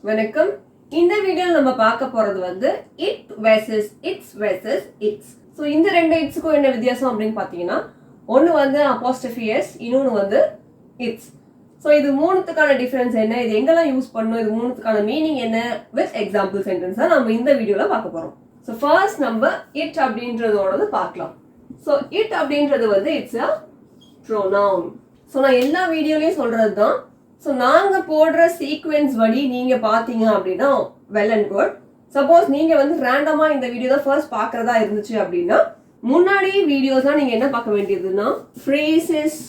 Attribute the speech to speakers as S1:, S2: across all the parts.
S1: வணக்கம். இந்த வீடியோல நம்ம பார்க்க போறது வந்து it versus its versus its. So இந்த ரெண்டு இட்ஸுக்கும் என்ன வித்தியாசம் அப்படின்னு பார்த்தீங்கன்னா, ஒன்று வந்து apostrophe s, இன்னொன்று வந்து its. ஸோ இது மூணுத்துக்கான டிஃபரன்ஸ் என்ன, இது எங்கெல்லாம் யூஸ் பண்ணணும், இது மூணுத்துக்கான மீனிங் என்ன வித் எக்ஸாம்பிள் சென்டென்ஸ் தான் நம்ம இந்த வீடியோல பார்க்க போறோம். ஸோ ஃபர்ஸ்ட் நம்ம it அப்படின்றதோடது பார்க்கலாம். ஸோ it அப்படின்றது வந்து இட்ஸ் அ pronoun. ஸோ நான் எல்லா வீடியோலையும் சொல்றது தான். ஸோ நாங்கள் போடுற சீக்வென்ஸ் வழி நீங்கள் பார்த்தீங்க அப்படின்னா வெல் அண்ட் குட். சப்போஸ் நீங்கள் வந்து ரேண்டமாக இந்த வீடியோ தான் ஃபர்ஸ்ட் பார்க்குறதா இருந்துச்சு அப்படின்னா, முன்னாடி வீடியோஸ் தான் நீங்கள் என்ன பார்க்க வேண்டியதுன்னா, ஃப்ரேசஸ்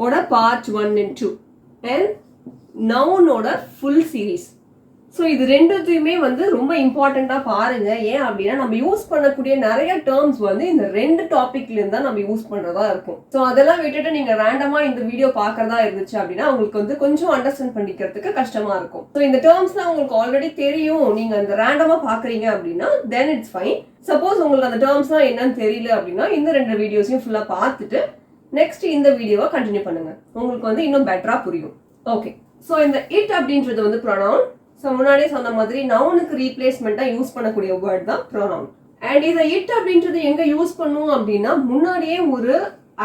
S1: ஓட பார்ட் 1 and 2 அண்ட் நவுனோட ஃபுல் சீரீஸ். ஸோ இது ரெண்டுத்தையுமே வந்து ரொம்ப இம்பார்ட்டண்ட்டாக பாருங்க. ஏன் அப்படின்னா நம்ம யூஸ் பண்ணக்கூடிய நிறைய டேர்ம்ஸ் வந்து இந்த ரெண்டு டாபிக்லேருந்து தான் நம்ம யூஸ் பண்ணுறதா இருக்கும். ஸோ அதெல்லாம் விட்டுட்டு நீங்கள் ரேண்டமாக இந்த வீடியோ பார்க்குறதா இருந்துச்சு அப்படின்னா உங்களுக்கு வந்து கொஞ்சம் அண்டர்ஸ்டாண்ட் பண்ணிக்கிறதுக்கு கஷ்டமாக இருக்கும். ஸோ இந்த டேர்ம்ஸ்லாம் உங்களுக்கு ஆல்ரெடி தெரியும், நீங்கள் அந்த ரேண்டமாக பார்க்குறீங்க அப்படின்னா தென் இட்ஸ் ஃபைன். சப்போஸ் உங்களுக்கு அந்த டேர்ம்ஸ்லாம் என்னன்னு தெரியல அப்படின்னா இந்த ரெண்டு வீடியோஸையும் ஃபுல்லாக பார்த்துட்டு நெக்ஸ்ட் இந்த வீடியோவை கண்டினியூ பண்ணுங்க, உங்களுக்கு வந்து இன்னும் பெட்டராக புரியும். ஓகே, ஸோ இந்த இட் அப்படின்றது வந்து ப்ரொனவுன். ஸோ முன்னாடியே சொன்ன மாதிரி நவுனுக்கு ரீப்ளேஸ்மெண்ட்டாக யூஸ் பண்ணக்கூடிய வேர்ட் தான் ப்ரொனவுன். அண்ட் இதை இட் அப்படின்றது எங்கே யூஸ் பண்ணுவோம் அப்படின்னா, முன்னாடியே ஒரு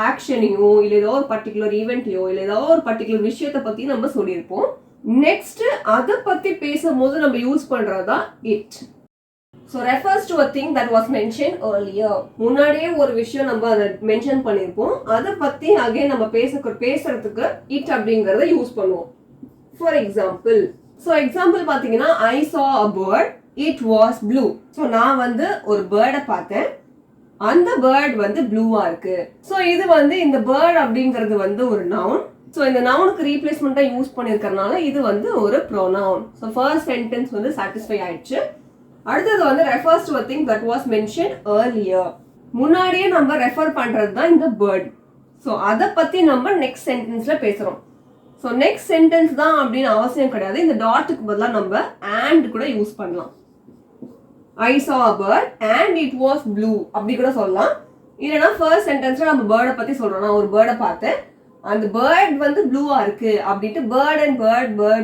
S1: ஆக்ஷனையோ இல்லை ஏதோ ஒரு பர்டிகுலர் ஈவெண்ட்டையோ இல்லை ஏதோ ஒரு பர்டிகுலர் விஷயத்தை பற்றி நம்ம சொல்லியிருப்போம். நெக்ஸ்ட் அதை பற்றி பேசும்போது நம்ம யூஸ் பண்ணுறதா it. So refers to a thing that was mention earlier. முன்னாடியே ஒரு விஷயம் நம்ம அதை மென்ஷன் பண்ணியிருப்போம், அதை பற்றி அகைன் நம்ம பேசுறதுக்கு இட் அப்படிங்கிறத யூஸ் பண்ணுவோம். ஃபார் எக்ஸாம்பிள், ஸோ எக்ஸாம்பிள் பார்த்தீங்கன்னா, ஐ saw a bird, it was blue. So நான் வந்து ஒரு பேர்டை பார்த்தேன், அந்த பேர்ட் வந்து ப்ளூவா இருக்கு. ஸோ இது வந்து இந்த பேர்ட் அப்படிங்கிறது வந்து ஒரு நவுன். ஸோ இந்த நவுனுக்கு ரீப்ளேஸ்மெண்ட்டாக யூஸ் பண்ணியிருக்கறனால இது வந்து ஒரு ப்ரோனவுன். ஸோ ஃபர்ஸ்ட் சென்டென்ஸ் வந்து சாட்டிஸ்ஃபை ஆயிடுச்சு. அடுத்தது வந்து refers to a thing that was mentioned earlier. முன்னாடியே நம்ம ரெஃபர் பண்றது தான் இந்த பேர்ட். ஸோ அதை பத்தி நம்ம நெக்ஸ்ட் சென்டென்ஸ்ல பேசுறோம். ஸோ நெக்ஸ்ட் சென்டென்ஸ் தான் அப்படின்னு அவசியம் கிடையாது, இந்த டாட்டுக்கு பதிலாக நம்ம and கூட யூஸ் பண்ணலாம். I saw a bird and it was blue அப்படி கூட சொல்லலாம். இல்லைன்னா ஃபர்ஸ்ட் சென்டென்ஸ்ல நம்ம பேர்டை பத்தி சொல்றோம், நான் ஒரு பேர்டை பார்த்தேன், அந்த பேர்ட் வந்து ப்ளூவா இருக்கு அப்படின்ட்டு பேர்ட் அண்ட்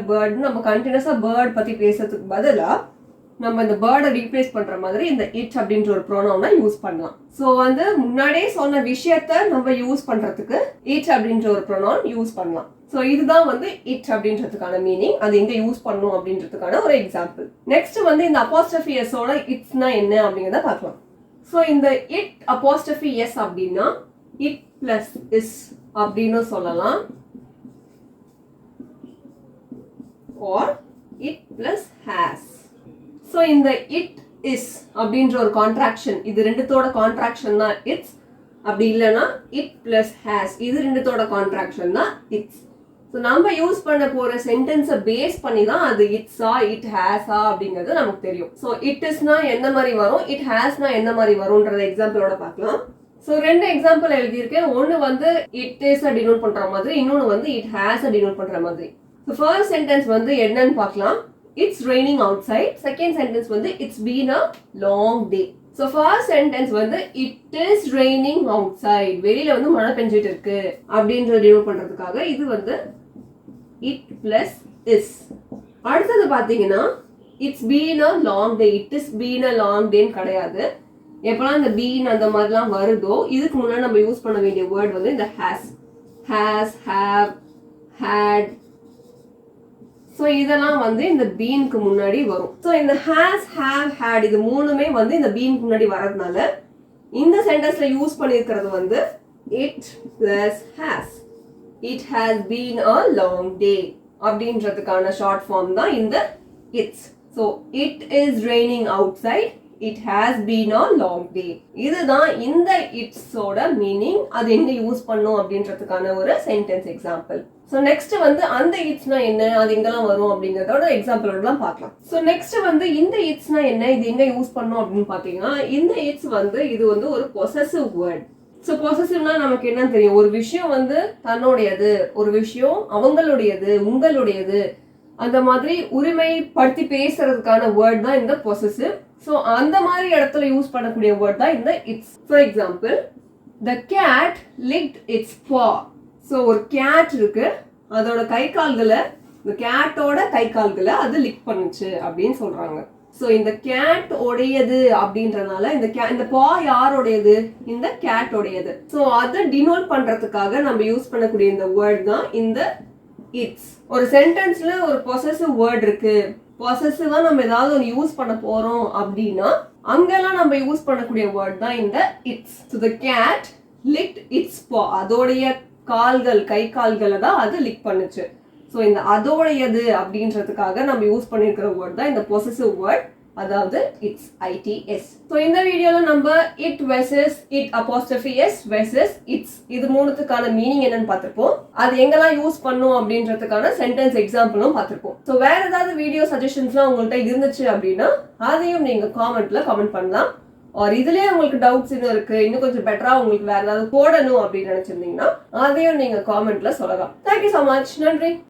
S1: பேர்ட் நம்ம கண்டினியூஸா பேர்ட் பத்தி பேசுறதுக்கு பதிலாக நம்ம இந்த பேர்டை ரீப்ளேஸ் பண்ற மாதிரி இந்த இட் அப்படின்ற ஒரு ப்ரோனவுனை யூஸ் பண்ணலாம். ஸோ வந்து முன்னாடியே சொன்ன விஷயத்த நம்ம யூஸ் பண்றதுக்கு இட் அப்படின்ற ஒரு ப்ரோனவுன் யூஸ் பண்ணலாம். ஸோ இதுதான் வந்து இட் அப்படின்றதுக்கான மீனிங், அது எங்க யூஸ் பண்ணணும் அப்படின்றதுக்கான ஒரு எக்ஸாம்பிள். நெக்ஸ்ட் வந்து இந்த அப்போஸ்ட்ரோஃபி எஸ்ஸோட இட்ஸ்னா என்ன அப்படிங்கிறத பார்க்கலாம். ஸோ இந்த இட் அப்போஸ்ட்ரோஃபி எஸ் அப்படின்னா இட் பிளஸ் இஸ் அப்படின்னு சொல்லலாம், R it plus has. So இந்த இட் இஸ் அப்படின்ற ஒரு கான்ட்ராக்ஷன், இது ரெண்டுத்தோட கான்ட்ராக்ஷன் தான் இட்ஸ். அப்படி இல்லைன்னா இட் பிளஸ் ஹேஸ், இது ரெண்டுத்தோட கான்ட்ராக்ஷன் தான் இட்ஸ். ஸோ நம்ம யூஸ் பண்ண போற சென்டென்ஸை பேஸ் பண்ணி தான் அது இட்ஸா இட் ஹேஸா அப்படிங்கிறது நமக்கு தெரியும். ஸோ இட் இஸ்னா எந்த மாதிரி வரும், இட் ஹேஸ்னா எந்த மாதிரி வரும்ன்றத எக்ஸாம்பிளோட பார்க்கலாம். ஸோ ரெண்டு எக்ஸாம்பிள் எழுதியிருக்கேன், ஒன்று வந்து இட் இஸ் டினோட் பண்ற மாதிரி, இன்னொன்று வந்து இட் ஹேஸ் டினோட் பண்ற மாதிரி. ஸோ ஃபர்ஸ்ட் சென்டென்ஸ் வந்து என்னன்னு பார்க்கலாம். It's raining outside. Second sentence வந்து it's been a long day. So first sentence வந்து it is raining outside. வெளியில வந்து மழை பெஞ்சிட்டு இருக்கு அப்படின்றத டினோட் பண்றதுக்காக இது வந்து it plus is. அடுத்தது பாத்தீங்கன்னா it's been a long day. It is been a long day கிடையாது. எப்பலாம் இந்த been அந்த மாதிரிலாம் வருதோ இதுக்கு முன்னாடி நம்ம யூஸ் பண்ண வேண்டிய வேர்ட் வந்து இந்த has, have, had. ஸோ இதெல்லாம் வந்து இந்த பீனுக்கு முன்னாடி வரும். ஸோ இந்த ஹேஸ், ஹேவ், ஹேட் இது மூணுமே வந்து இந்த பீனுக்கு முன்னாடி வர்றதுனால இந்த சென்டென்ஸ்ல யூஸ் பண்ணியிருக்கிறது வந்து it plus has. It has been a long day அப்படின்றதுக்கான ஷார்ட் ஃபார்ம் தான் இந்த it's. So it is raining outside, it has been a long day. இதுதான் இந்த இட்ஸோட மீனிங், அது எங்க யூஸ் பண்ணும் அப்படின்றதுக்கான ஒரு சென்டென்ஸ் எக்ஸாம்பிள். ஸோ நெக்ஸ்ட் வந்து அந்த இட்ஸ்னா என்ன, அது எங்கெல்லாம் வரும் அப்படிங்கிறதோட எக்ஸாம்பிளோடலாம் பார்க்கலாம். ஸோ நெக்ஸ்ட் வந்து இந்த இட்ஸ்னா என்ன, இது எங்க யூஸ் பண்ணும் அப்படின்னு பார்த்தீங்கன்னா, இந்த இட்ஸ் வந்து இது வந்து ஒரு பொசசிவ் வேர்ட். ஸோ பொசசிவ்னா நமக்கு என்ன தெரியும், ஒரு விஷயம் வந்து தன்னுடையது, ஒரு விஷயம் அவங்களுடையது, உங்களுடையது, அந்த மாதிரி உரிமைப்படுத்தி பேசுறதுக்கான வேர்ட் தான் இந்த பொசசிவ். ஸோ அந்த மாதிரி இடத்துல யூஸ் பண்ணக்கூடிய வேர்ட் தான் இந்த its. For example, the cat licked its paw. ஸோ ஒரு கேட் இருக்கு, அதோட கை கால்களை இந்த கேட்டோட கை கால்களை அது லிக் பண்ணுச்சு அப்படின்னு சொல்றாங்க. சோ இந்த கேட் உடையது அப்படின்றதுனால இந்த பா யாருடையது? இந்த கேட் உடையது. சோ அதை டினோட் பண்றதுக்காக நம்ம யூஸ் பண்ணக்கூடிய இந்த வேர்ட் தான் இந்த இட்ஸ். ஒரு சென்டென்ஸ்ல ஒரு பொசசிவ் வேர்ட் இருக்கு, பொசசிவா நம்ம ஏதாவது ஒன்று யூஸ் பண்ண போறோம் அப்படின்னா அங்கெல்லாம் நம்ம யூஸ் பண்ணக்கூடிய வேர்ட் தான் இந்த it's. So the cat licked its paw, அதோடைய கால்கள் கை கால்களை தான் அது லிக் பண்ணுச்சு. ஸோ இந்த அதோடையது அப்படின்றதுக்காக நம்ம யூஸ் பண்ணிருக்கிற வேர்ட் தான் இந்த பொசசிவ் வேர்ட், அதாவது இட்ஸ் ITS. ஸோ இந்த வீடியோல நம்ம it versus it apostrophe s versus it's இது மூணுத்துக்கான மீனிங் என்னன்னு பார்த்திருப்போம். அது எங்கெல்லாம் யூஸ் பண்ணும் அப்படின்றதுக்கான சென்டென்ஸ் எக்ஸாம்பிளும் பார்த்திருப்போம். ஸோ வேற ஏதாவது வீடியோ சஜஷன்ஸ்லாம் உங்கள்கிட்ட இருந்துச்சு அப்படின்னா அதையும் நீங்க காமெண்ட்ல கமெண்ட் பண்ணலாம். ஒரு இதுலயே உங்களுக்கு டவுட்ஸ் இன்னும் இருக்கு, இன்னும் கொஞ்சம் பெட்டரா உங்களுக்கு வேற ஏதாவது போடணும் அப்படின்னு நினைச்சிருந்தீங்கன்னா அதையும் நீங்க காமெண்ட்ல சொல்லலாம். Thank you so much. நன்றி.